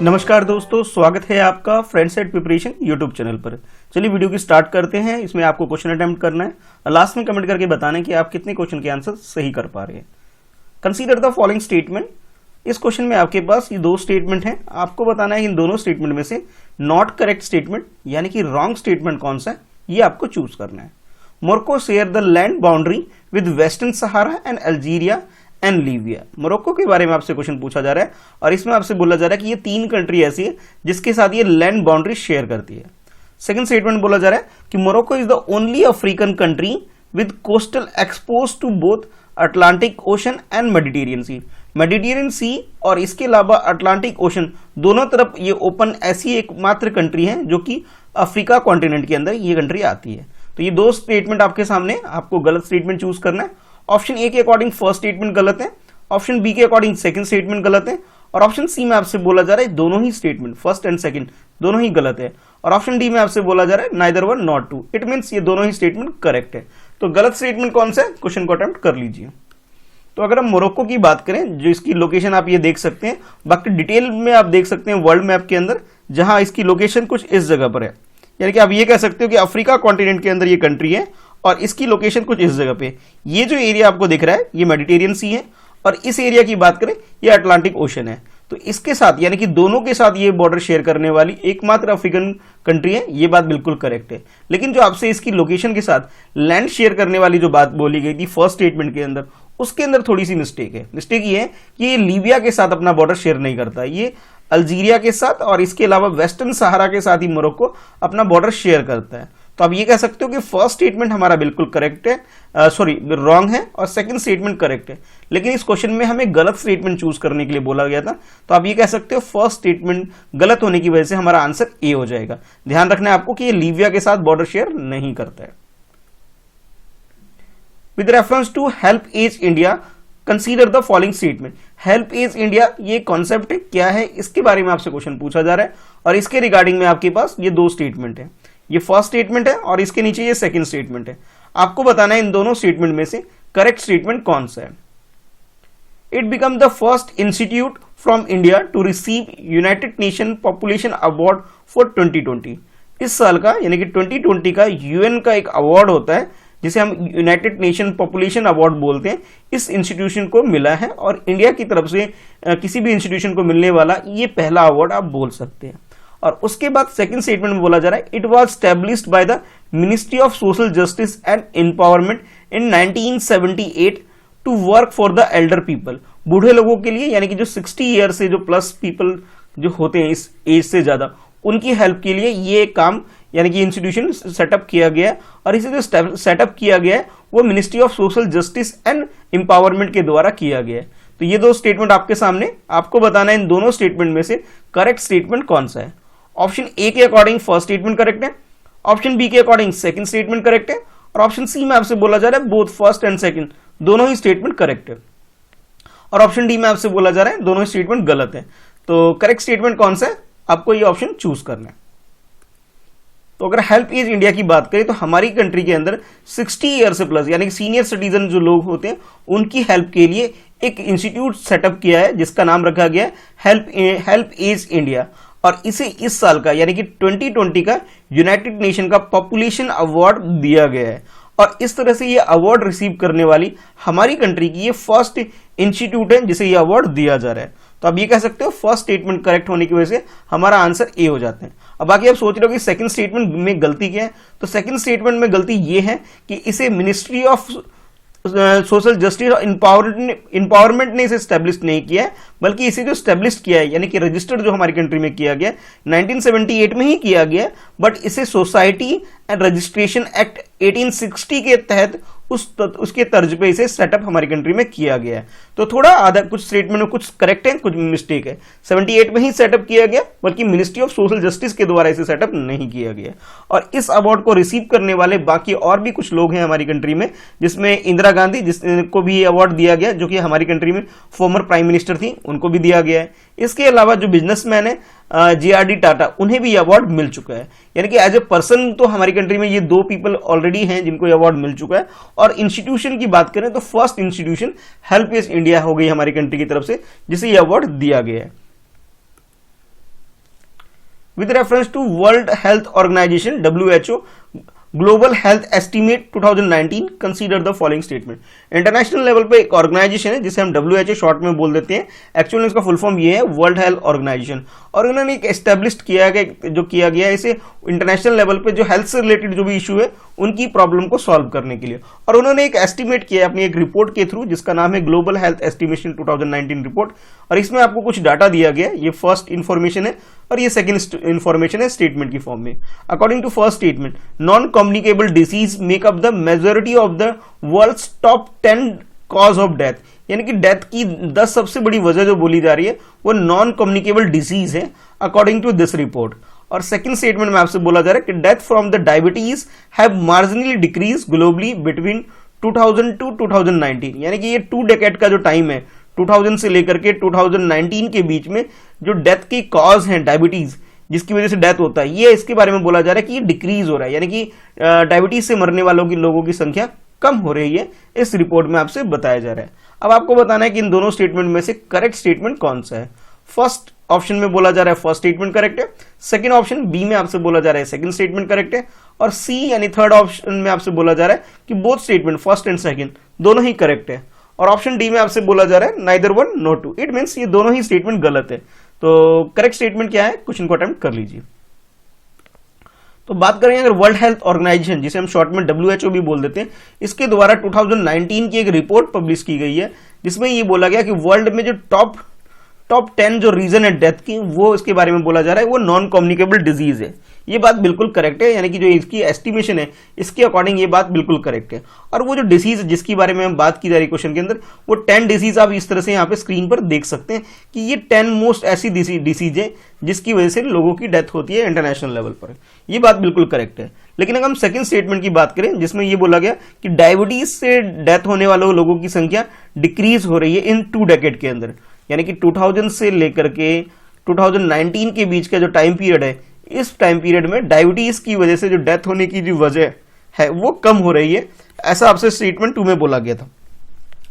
नमस्कार दोस्तों, स्वागत है आपका friends at preparation YouTube channel पर। चलिए वीडियो की स्टार्ट करते हैं। इसमें आपको क्वेश्चन अटेम्प्ट करना है और लास्ट में कमेंट करके बताना है कि आप कितने क्वेश्चन के आंसर सही कर पा रहे हैं। Consider the following statement. इस क्वेश्चन में आपके पास ये दो स्टेटमेंट हैं। आपको बताना है इन दोनों स्टेटमेंट में से नॉट करेक्ट स्टेटमेंट यानी कि रॉन्ग स्टेटमेंट कौन सा है, ये आपको चूज करना है। Morocco share the land boundary with western Sahara and Algeria and Libya. Morocco के बारे में आपसे क्वेश्चन पूछा जा रहा है और इसमें आपसे बोला जा रहा है कि ये तीन कंट्री ऐसी है जिसके साथ ये लैंड बाउंड्री शेयर करती है। सेकंड स्टेटमेंट बोला जा रहा है कि Morocco is the only African country with coastal expose to both Atlantic ocean and Mediterranean sea. Mediterranean sea और इसके अलावा अटलांटिक ओशन दोनों तरफ ये ओपन ऐसी एकमात्र कंट्री है जो कि अफ्रीका कॉन्टिनेंट के अंदर ये कंट्री आती है। तो ये दो स्टेटमेंट आपके सामने, आपको गलत स्टेटमेंट चूज करना है। ऑप्शन ए के अकॉर्डिंग फर्स्ट स्टेटमेंट गलत है, ऑप्शन बी के अकॉर्डिंग सेकंड स्टेटमेंट गलत है और ऑप्शन सी में आपसे बोला जा रहा है दोनों ही स्टेटमेंट फर्स्ट एंड सेकंड दोनों ही गलत है और ऑप्शन डी में आपसे बोला जा रहा है neither one not two. It means ये दोनों ही स्टेटमेंट करेक्ट है। तो गलत स्टेटमेंट कौन सा है, क्वेश्चन को अटेम्प्ट कर लीजिए। तो अगर हम मोरक्को की बात करें, जो इसकी लोकेशन आप ये देख सकते हैं, बाकी डिटेल में आप देख सकते हैं वर्ल्ड मैप के अंदर, जहां इसकी लोकेशन कुछ इस जगह पर है। यानी कि आप ये कह सकते हो कि अफ्रीका कॉन्टिनेंट के अंदर ये कंट्री है और इसकी लोकेशन कुछ इस जगह पे। ये जो एरिया आपको दिख रहा है ये मेडिटेरियन सी है और इस एरिया की बात करें ये अटलांटिक ओशन है। तो इसके साथ यानी कि दोनों के साथ ये बॉर्डर शेयर करने वाली एकमात्र अफ्रीकन कंट्री है, ये बात बिल्कुल करेक्ट है। लेकिन जो आपसे इसकी लोकेशन के साथ लैंड शेयर करने वाली जो बात बोली गई थी फर्स्ट स्टेटमेंट के अंदर, उसके अंदर थोड़ी सी मिस्टेक है। मिस्टेक ये है कि ये लीबिया के साथ अपना बॉर्डर शेयर नहीं करता, ये अल्जीरिया के साथ और इसके अलावा वेस्टर्न सहारा के साथ ही मोरक्को अपना बॉर्डर शेयर करता है। तो आप ये कह सकते हो कि फर्स्ट स्टेटमेंट हमारा बिल्कुल करेक्ट है, रॉन्ग है और सेकंड स्टेटमेंट करेक्ट है। लेकिन इस क्वेश्चन में हमें गलत स्टेटमेंट चूज करने के लिए बोला गया था, तो आप ये कह सकते हो फर्स्ट स्टेटमेंट गलत होने की वजह से हमारा आंसर ए हो जाएगा। ध्यान रखना है आपको कि ये लीबिया के साथ बॉर्डर शेयर नहीं करता है। With reference to Help Age India consider the following statement. Help Age India ये कॉन्सेप्ट है, क्या है, इसके बारे में आपसे क्वेश्चन पूछा जा रहा है और इसके रिगार्डिंग में आपके पास ये दो स्टेटमेंट है। ये फर्स्ट स्टेटमेंट है और इसके नीचे ये सेकंड स्टेटमेंट है। आपको बताना है इन दोनों स्टेटमेंट में से करेक्ट स्टेटमेंट कौन सा है। It become the first institute from India to receive United Nation population award for 2020। इस साल का यानी कि 2020 का यूएन का एक अवार्ड होता है जिसे हम यूनाइटेड नेशन पॉपुलेशन अवार्ड बोलते हैं। इस इंस्टीट्यूशन को मिला है और इंडिया की तरफ से किसी भी इंस्टीट्यूशन को मिलने वाला ये पहला अवार्ड आप बोल सकते हैं। और उसके बाद सेकंड स्टेटमेंट में बोला जा रहा है it was established by the ministry of social justice and empowerment in 1978 to work for the elder people. बूढ़े लोगों के लिए यानी कि जो 60 ईयर से जो प्लस पीपल जो होते हैं इस एज से ज्यादा, उनकी हेल्प के लिए ये काम यानी कि इंस्टीट्यूशन सेटअप किया गया है और इसे जो सेटअप किया गया है वो ministry of social justice and empowerment के द्वारा किया गया है। तो ये दो स्टेटमेंट आपके सामने, आपको बताना है इन दोनों स्टेटमेंट में से करेक्ट स्टेटमेंट कौन सा है। ऑप्शन ए के अकॉर्डिंग फर्स्ट स्टेटमेंट करेक्ट है, ऑप्शन बी के अकॉर्डिंग सेकंड स्टेटमेंट करेक्ट है और ऑप्शन सी में आपसे बोला जा रहा है बोथ फर्स्ट एंड सेकंड दोनों ही स्टेटमेंट करेक्ट है और ऑप्शन डी में आपसे बोला जा रहा है दोनों ही स्टेटमेंट गलत है। तो करेक्ट स्टेटमेंट कौन सा है, आपको ये ऑप्शन चूज करना है। तो अगर हेल्प एज इंडिया की बात करें तो हमारी कंट्री के अंदर 60 ईयर से प्लस यानी कि सीनियर सिटीजन जो लोग होते हैं उनकी हेल्प के लिए एक इंस्टीट्यूट सेटअप किया है जिसका नाम रखा गया है हेल्प एज इंडिया और इसे इस साल का यानी कि 2020 का यूनाइटेड नेशन का पॉपुलेशन अवार्ड दिया गया है और इस तरह से ये अवार्ड रिसीव करने वाली हमारी कंट्री की ये फर्स्ट इंस्टीट्यूट है जिसे ये अवार्ड दिया जा रहा है। तो आप ये कह सकते हो फर्स्ट स्टेटमेंट करेक्ट होने की वजह से हमारा आंसर ए हो जाता है। अब बाकी आप सोच रहे हो कि सेकंड स्टेटमेंट में गलती क्या है, तो सेकंड स्टेटमेंट में गलती ये है कि इसे मिनिस्ट्री ऑफ सोशल जस्टिस और इंपावरमेंट ने इसे स्टैब्लिश नहीं किया है, बल्कि इसे जो स्टैब्लिश किया है यानी कि रजिस्टर्ड जो हमारी कंट्री में किया गया 1978 में ही किया गया, बट इसे सोसाइटी एंड रजिस्ट्रेशन एक्ट 1860 के तहत उसके तर्ज पे इसे सेटअप हमारी कंट्री में किया गया है। तो थोड़ा आधा कुछ स्टेटमेंट में कुछ करेक्ट है कुछ मिस्टेक है। 78 में ही सेटअप किया गया बल्कि मिनिस्ट्री ऑफ सोशल जस्टिस के द्वारा इसे सेटअप नहीं किया गया। और इस अवार्ड को रिसीव करने वाले बाकी और भी कुछ लोग हैं हमारी कंट्री में, जिसमें इंदिरा गांधी जिसको भी ये अवार्ड दिया गया, जो कि हमारी कंट्री में फॉर्मर प्राइम मिनिस्टर थी, उनको भी दिया गया है। इसके अलावा जो बिजनेसमैन है JRD टाटा, उन्हें भी अवार्ड मिल चुका है। यानी कि एज ए पर्सन तो हमारी कंट्री में ये दो पीपल ऑलरेडी हैं जिनको अवार्ड मिल चुका है। और इंस्टीट्यूशन की बात करें तो first institution Help Age India हो गई हमारी कंट्री की तरफ से, जिसे ये अवार्ड दिया गया है। with reference to World Health Organization WHO global health estimate 2019 consider the following statement. International level पे एक ऑर्गेनाइजेशन है जिसे हम WHO शॉर्ट में बोल देते हैं, एक्चुअली इसका फुल फॉर्म ये है वर्ल्ड हेल्थ ऑर्गेनाइजेशन, और उन्होंने एक एस्टेब्लिश किया गया इसे इंटरनेशनल लेवल पे जो हेल्थ से रिलेटेड जो भी इशू है उनकी प्रॉब्लम को सॉल्व करने के लिए, और उन्होंने एक एस्टीमेट किया अपनी एक रिपोर्ट के थ्रू जिसका नाम है ग्लोबल हेल्थ एस्टिमेशन 2019 रिपोर्ट, और इसमें आपको कुछ डाटा दिया गया है। ये फर्स्ट इंफॉर्मेशन है और ये सेकंड इंफॉर्मेशन है स्टेटमेंट की फॉर्म में। According to first statement, non communicable disease make up the majority of the world's top 10 cause of death, यानी कि डेथ की 10 सबसे बड़ी वजह जो बोली जा रही है वो नॉन कम्युनिकेबल डिजीज है अकॉर्डिंग टू दिस रिपोर्ट। और सेकंड स्टेटमेंट में आपसे बोला जा रहा है कि death from the diabetes have marginally decrease globally between 2000 to 2019, यानी कि ये 2 डेकेड का जो टाइम है 2000 से लेकर के 2019 के बीच में जो डेथ की कॉज है डायबिटीज जिसकी वजह से डेथ होता है, ये इसके बारे में बोला जा रहा है कि ये डिक्रीज हो रहा है, यानी कि डायबिटीज से मरने वालों की लोगों की संख्या कम हो रही है, इस रिपोर्ट में आपसे बताया जा रहा है। अब आपको बताना है कि इन दोनों स्टेटमेंट में से करेक्ट स्टेटमेंट कौन सा है। फर्स्ट ऑप्शन में बोला जा रहा है फर्स्ट स्टेटमेंट करेक्ट है, सेकंड ऑप्शन बी में आपसे बोला जा रहा है सेकंड स्टेटमेंट करेक्ट है, और सी यानी थर्ड ऑप्शन में आपसे बोला जा रहा है कि both statement first and second दोनों ही करेक्ट है, और ऑप्शन डी में आपसे बोला जा रहा है neither one no two, it means ये दोनों ही स्टेटमेंट गलत है। तो करेक्ट स्टेटमेंट क्या है, क्वेश्चन को अटेम्प्ट कर लीजिए। तो बात करें अगर वर्ल्ड हेल्थ ऑर्गेनाइजेशन जिसे हम शॉर्ट में WHO भी बोल देते हैं, इसके द्वारा 2019 की एक रिपोर्ट पब्लिश की गई है जिसमें ये बोला गया कि वर्ल्ड में जो टॉप 10 जो रीजन है डेथ की वो इसके बारे में बोला जा रहा है वो नॉन कम्युनिकेबल डिजीज है। ये बात बिल्कुल करेक्ट है, यानी कि जो इसकी एस्टिमेशन है इसके अकॉर्डिंग ये बात बिल्कुल करेक्ट है। और वो जो डिसीज जिसके बारे में हम बात की जा रही क्वेश्चन के अंदर वो 10 डिसीज आप इस तरह से यहाँ पे स्क्रीन पर देख सकते हैं कि ये 10 मोस्ट ऐसी डिसीज है जिसकी वजह से लोगों की डेथ होती है इंटरनेशनल लेवल पर, ये बात बिल्कुल करेक्ट है। लेकिन अगर हम सेकंड स्टेटमेंट की बात करें जिसमें ये बोला गया कि डायबिटीज से डेथ होने वालों लोगों की संख्या डिक्रीज हो रही है इन 2 डेकेड के अंदर, यानी कि 2000 से लेकर के 2019 के बीच का जो टाइम पीरियड है, इस टाइम पीरियड में डायबिटीज की वजह से जो डेथ होने की जो वजह है वो कम हो रही है, ऐसा आपसे स्टेटमेंट 2 में बोला गया था,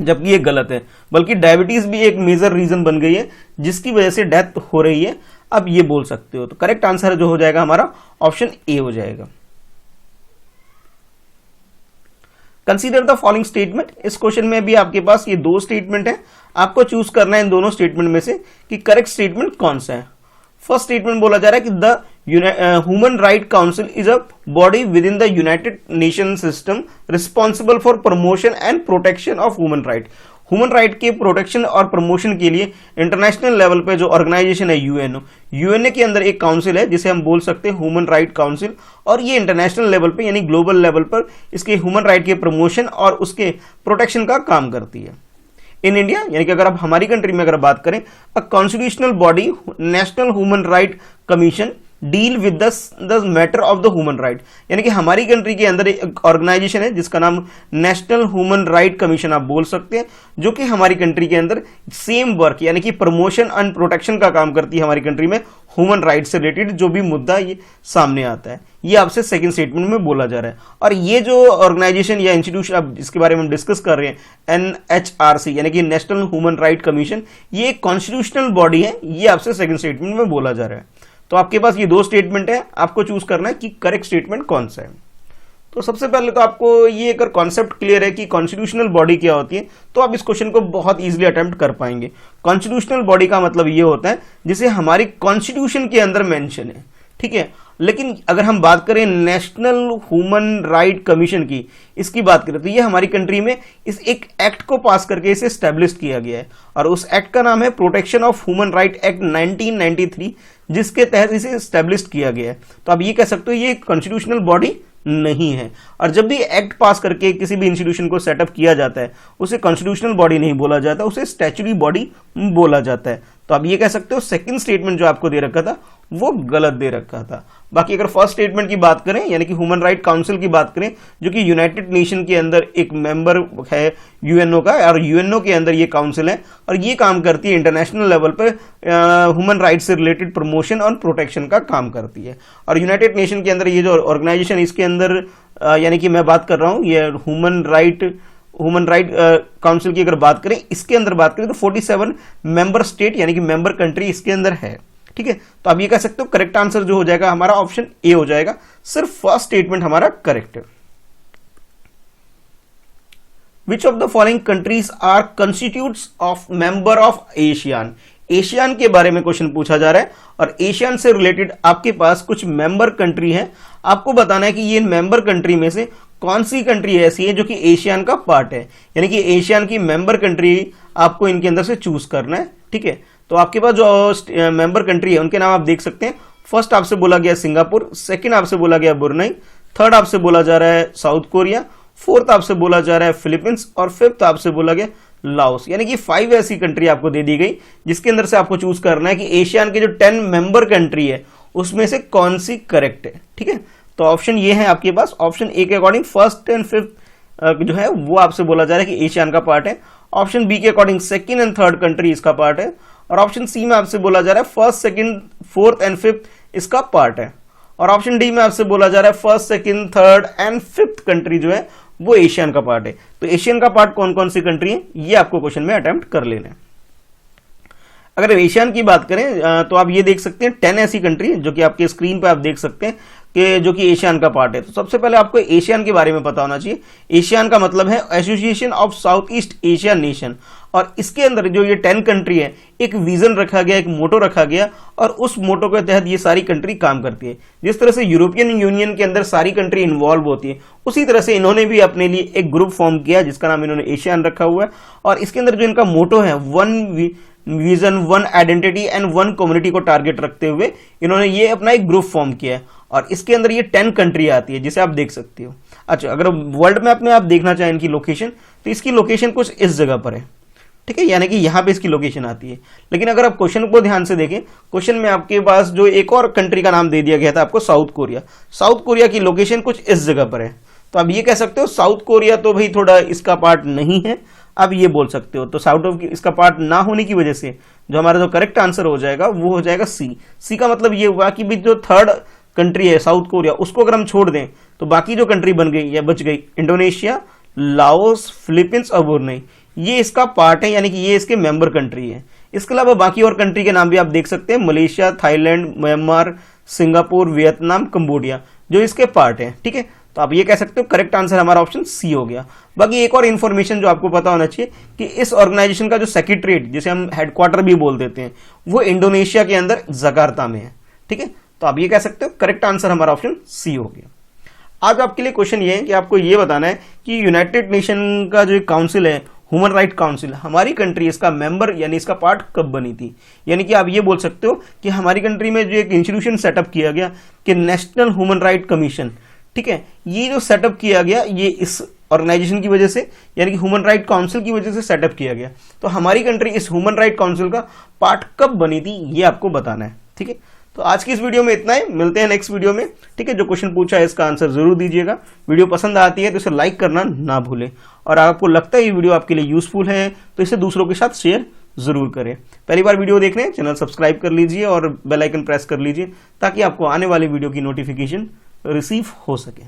जबकि ये गलत है, बल्कि डायबिटीज भी एक मेजर रीजन बन गई है जिसकी वजह से डेथ हो रही है, अब ये बोल सकते हो। तो करेक्ट आंसर जो हो जाएगा हमारा ऑप्शन ए हो जाएगा। कंसीडर द फॉलोइंग स्टेटमेंट, इस क्वेश्चन में भी आपके पास ये 2 स्टेटमेंट है, आपको चूज करना है इन दोनों स्टेटमेंट में से कि करेक्ट स्टेटमेंट कौन सा है। फर्स्ट स्टेटमेंट बोला जा रहा है कि the human right council is a body with in the United nation system responsible for promotion and protection of human right. Human right के प्रोटेक्शन और प्रमोशन के लिए इंटरनेशनल लेवल पे जो ऑर्गेनाइजेशन है यूएनओ के अंदर एक काउंसिल है जिसे हम बोल सकते हैं ह्यूमन राइट काउंसिल, और ये इंटरनेशनल लेवल पे यानी ग्लोबल लेवल पर इसके ह्यूमन राइट के प्रमोशन और उसके प्रोटेक्शन का काम करती है। इन इंडिया यानी कि अगर आप हमारी कंट्री में अगर बात करें, a constitutional body national human right commission deal with the matter of the human right, यानी कि हमारी कंट्री के अंदर एक ऑर्गेनाइजेशन है जिसका नाम नेशनल ह्यूमन राइट कमीशन आप बोल सकते हैं, जो कि हमारी कंट्री के अंदर सेम वर्क यानी कि प्रमोशन एंड प्रोटेक्शन का काम करती है हमारी कंट्री में ह्यूमन राइट से रिलेटेड जो भी मुद्दा ये सामने आता है, ये आपसे सेकंड स्टेटमेंट में बोला जा रहा है। और ये जो ऑर्गेनाइजेशन या इंस्टीट्यूशन आप जिसके बारे में हम डिस्कस कर रहे हैं NHRC यानी कि नेशनल ह्यूमन राइट कमीशन, ये एक कॉन्स्टिट्यूशनल बॉडी है, ये आपसे सेकंड स्टेटमेंट में बोला जा रहा है। तो आपके पास ये 2 स्टेटमेंट है, आपको चूज करना है कि करेक्ट स्टेटमेंट कौन सा है। तो सबसे पहले तो आपको ये अगर कॉन्सेप्ट क्लियर है कि कॉन्स्टिट्यूशनल बॉडी क्या होती है तो आप इस क्वेश्चन को बहुत इजीली अटेम्प्ट कर पाएंगे। कॉन्स्टिट्यूशनल बॉडी का मतलब ये होता है जिसे हमारी कॉन्स्टिट्यूशन के अंदर मेंशन है, ठीक है। लेकिन अगर हम बात करें नेशनल ह्यूमन राइट कमीशन की, इसकी बात करें तो ये हमारी कंट्री में इस एक एक्ट को पास करके इसे स्टैब्लिश किया गया है, और उस एक्ट का नाम है protection of human right act 1993, जिसके तहत इसे स्टैब्लिश किया गया है। तो आप ये कह सकते हो ये कॉन्स्टिट्यूशनल बॉडी नहीं है, और जब भी एक्ट पास करके किसी भी इंस्टीट्यूशन को सेटअप किया जाता है उसे कॉन्स्टिट्यूशनल बॉडी नहीं बोला जाता, उसे स्टैच्यूटरी बॉडी बोला जाता है। तो आप ये कह सकते हो सेकंड स्टेटमेंट जो आपको दे रखा था वो गलत दे रखा था। बाकी अगर फर्स्ट स्टेटमेंट की बात करें यानी कि ह्यूमन राइट काउंसिल की बात करें, जो कि यूनाइटेड नेशन के अंदर एक मेंबर है यूएनओ का, और यूएनओ के अंदर ये काउंसिल है और ये काम करती है इंटरनेशनल लेवल पर ह्यूमन राइट से रिलेटेड प्रमोशन और प्रोटेक्शन का काम करती है। और यूनाइटेड नेशन के अंदर ये जो ऑर्गेनाइजेशन इसके अंदर यानी कि मैं बात कर रहा हूँ ये ह्यूमन राइट काउंसिल की अगर बात करें, इसके अंदर बात करें तो 47 मेंबर स्टेट यानी कि मेंबर कंट्री इसके अंदर है, ठीक है, तो आप ये कह सकते हो करेक्ट आंसर जो हो जाएगा हमारा ऑप्शन ए हो जाएगा, सिर्फ फर्स्ट स्टेटमेंट हमारा करेक्ट है। Which of the following countries are constitutes of member of ASEAN. ASEAN के बारे में क्वेश्चन पूछा जा रहा है और एशियान से रिलेटेड आपके पास कुछ मेंबर कंट्री है, आपको बताना है कि ये मेंबर कंट्री में से कौन सी कंट्री ऐसी है जो कि एशियान का पार्ट है, यानी कि एशियान की मेंबर कंट्री आपको इनके अंदर से चूज करना है। ठीक है, तो आपके पास जो मेंबर कंट्री है उनके नाम आप देख सकते हैं। फर्स्ट आपसे बोला गया सिंगापुर, सेकंड आपसे बोला गया ब्रुनेई, थर्ड आपसे बोला जा रहा है साउथ कोरिया, फोर्थ आपसे बोला जा रहा है फिलीपींस और फिफ्थ आपसे बोला गया लाओस। यानी कि 5 ऐसी कंट्री आपको दे दी गई जिसके अंदर से आपको चूज करना है कि एशियान के जो 10 मेंबर कंट्री है उसमें से कौन सी करेक्ट है। ठीक है, तो ऑप्शन ये है आपके पास, ऑप्शन ए के अकॉर्डिंग फर्स्ट एंड फिफ्थ जो है वो आपसे बोला जा रहा है कि एशियान का पार्ट है, ऑप्शन बी के according second and third country इसका पार्ट है, और ऑप्शन सी में आपसे बोला जा रहा है first second fourth and fifth इसका पार्ट है, और ऑप्शन डी में आपसे बोला जा रहा है first second third and fifth country जो है वो एशियन का पार्ट है। तो एशियन का पार्ट कौन कौन सी कंट्री है ये आपको क्वेश्चन में अटेम्प्ट कर लेना है। अगर एशियन की बात करें तो आप ये देख सकते हैं 10 ऐसी कंट्री जो कि आपके स्क्रीन पे आप देख सकते हैं कि जो कि एशियन का पार्ट है। तो सबसे पहले आपको एशियन के बारे में पता होना चाहिए। एशियन का मतलब है association of south east Asia nation, और इसके अंदर जो ये 10 कंट्री है एक विजन रखा गया, एक मोटो रखा गया, और उस मोटो के तहत ये सारी कंट्री काम करती है। जिस तरह से यूरोपियन यूनियन के अंदर सारी कंट्री इन्वॉल्व होती है, उसी तरह से इन्होंने भी अपने लिए एक ग्रुप फॉर्म किया जिसका नाम इन्होंने एशियन रखा हुआ है, और इसके अंदर जो इनका मोटो है one vision one identity and one community को टारगेट रखते हुए इन्होंने ये अपना एक ग्रुप फॉर्म किया है, और इसके अंदर ये 10 कंट्री आती है जिसे आप देख सकते हो। अच्छा, अगर वर्ल्ड मैप में आप देखना चाहें इनकी लोकेशन, तो इसकी लोकेशन कुछ इस जगह पर है। ठीक है, यानी कि यहां पे इसकी लोकेशन आती है। लेकिन अगर आप क्वेश्चन को ध्यान से देखें, क्वेश्चन में आपके पास जो एक और कंट्री का नाम दे दिया गया था आपको, साउथ कोरिया। साउथ कोरिया की लोकेशन कुछ इस जगह पर है, तो आप ये कह सकते हो साउथ कोरिया तो भाई थोड़ा इसका पार्ट नहीं है, आप ये बोल सकते हो। तो साउथ ऑफ इसका पार्ट ना होने की वजह से जो हमारा जो करेक्ट आंसर हो जाएगा वो हो जाएगा सी। सी का मतलब ये हुआ कि भाई जो थर्ड कंट्री है साउथ कोरिया, उसको अगर हम छोड़ दें तो बाकी जो कंट्री बन गई या बच गई, इंडोनेशिया, लाओस, फिलीपींस और ब्रुनेई, ये इसका पार्ट है, यानी कि ये इसके मेंबर कंट्री है। इसके अलावा बाकी और कंट्री के नाम भी आप देख सकते हैं, Malaysia, Thailand, Myanmar, Singapore, Vietnam, Cambodia, जो इसके पार्ट है। ठीक है, तो आप ये कह सकते हो करेक्ट आंसर हमारा ऑप्शन सी हो गया। बाकी एक और इन्फॉर्मेशन जो आपको पता होना चाहिए कि इस ऑर्गेनाइजेशन का जो सेक्रेटरीट, जिसे हम हेडक्वार्टर भी बोल देते हैं, वो इंडोनेशिया के अंदर जकार्ता में है। ठीक है, तो आप ये कह सकते हो करेक्ट आंसर हमारा ऑप्शन सी हो गया। आज आपके लिए क्वेश्चन ये है कि आपको ये बताना है कि यूनाइटेड नेशन का जो काउंसिल है, ह्यूमन राइट काउंसिल, हमारी कंट्री इसका मेंबर यानी इसका पार्ट कब बनी थी। यानी कि आप ये बोल सकते हो कि हमारी कंट्री में जो एक इंस्टीट्यूशन सेटअप किया गया कि नेशनल ह्यूमन राइट कमीशन, ठीक है, ये जो सेटअप किया गया ये इस ऑर्गेनाइजेशन की वजह से, यानी कि ह्यूमन राइट काउंसिल की वजह से सेटअप किया गया। तो हमारी कंट्री इस ह्यूमन राइट काउंसिल का पार्ट कब बनी थी ये आपको बताना है। ठीक है, तो आज की इस वीडियो में इतना ही, मिलते हैं नेक्स्ट वीडियो में। ठीक है, जो क्वेश्चन पूछा है इसका आंसर जरूर दीजिएगा। वीडियो पसंद आती है तो इसे लाइक करना ना भूलें, और आपको लगता है ये वीडियो आपके लिए यूजफुल है तो इसे दूसरों के साथ शेयर जरूर करें। पहली बार वीडियो देख रहे हैं, चैनल सब्सक्राइब कर लीजिए और बेल आइकन प्रेस कर लीजिए ताकि आपको आने वाली वीडियो की नोटिफिकेशन रिसीव हो सके।